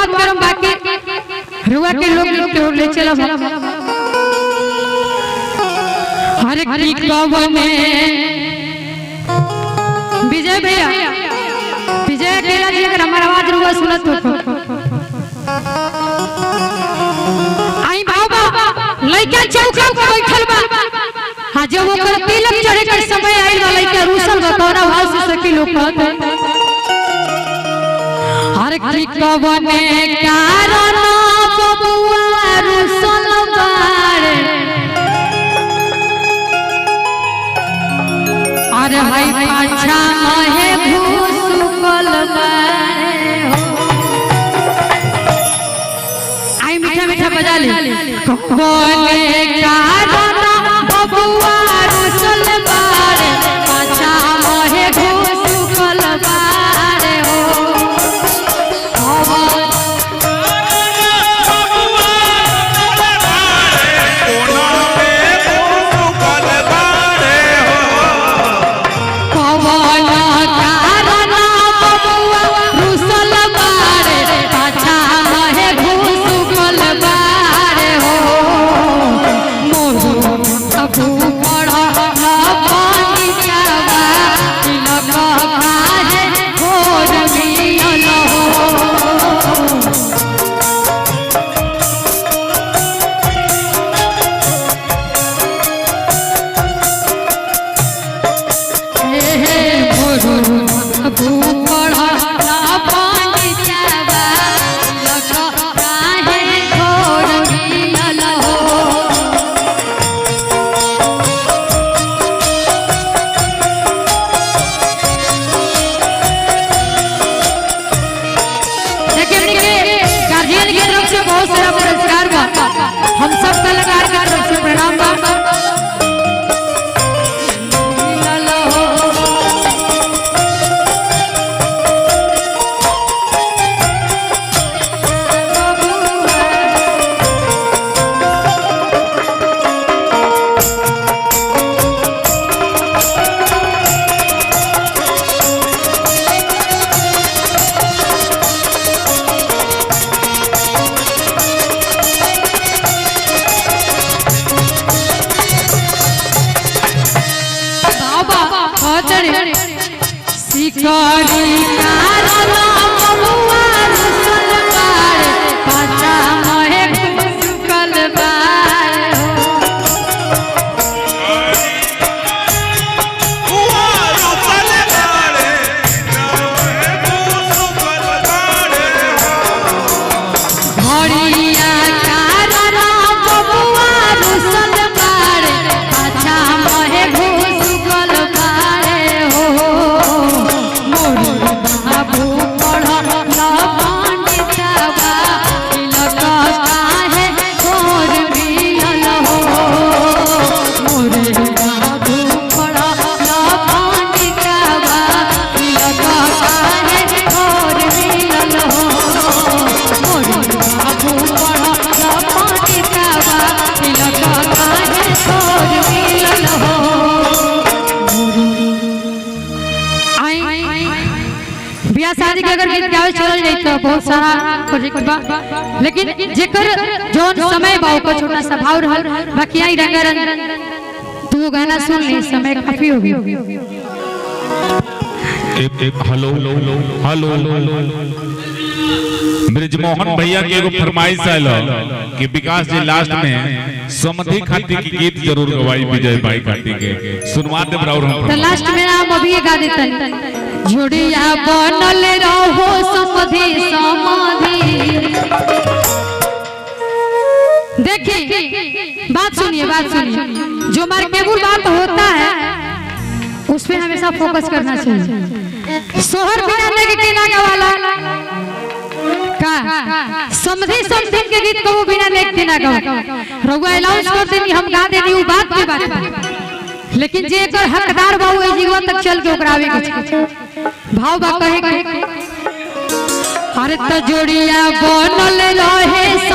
शुरुआत करम बाकी रुआ के लोग के ले चला हर की कवने विजय भैया विजय अकेला जी अगर हमारा आवाज रुआ सुनत हो आई बाबा लइका चौका पे बैठल बा हां जब ओकर तिलक चढ़े के समय आइल बा लइका रूसल बतौरा भाव से सकी लोग कहत हर की कवने कारण बबुआ रूसल बारे अरे भाई पाछा महे भूसुकल बारे आई मीठा मीठा बजा ले कवने कारण बबुआ रूसल बारे पाछा महे भूसुकल बारे हो हम सब कलाकार का तरफ से प्रणाम बा शिकारी कारण बबुआ रूसल बारे पाछा महे भूसुकल बारे घड़िया कारण बबुआ रूसल बारे पाछा महे भूसुकल बारे हो शादी के अगर गीत गावे चल जाई तो बहुत सारा प्रोजेक्ट बा लेकिन जेकर जोन समय बा ओकर छोटा सा भाव रहल बाकी आई रंगारंग तू गाना सुन ले समय काफी हो गई हेलो हेलो ब्रिजमोहन भैया के एगो फरमाइश आयल कि विकास जी लास्ट में समधि खाती की गीत जरूर गवाई विजय भाई खाती के सुनवा दे ब्राउर हम तो लास्ट में हम अभी गा देतन जोड़िया बनल रहो समधि समाधि देखिए बात सुनिए जो मार्केबल बात होता है उस पे हमेशा फोकस करना चाहिए सोहर बिना लेके केना गवाला का समधि समधि के गीत को बिना लेके केना गवा रउआ अनाउंस कर देनी हम गा देनी वो बात के बात लेकिन जे एकर हकदार बा ओई जीवन तक चल के ओकरा आवे के भाव बा कहे अरे त जोड़िया बनल रहे।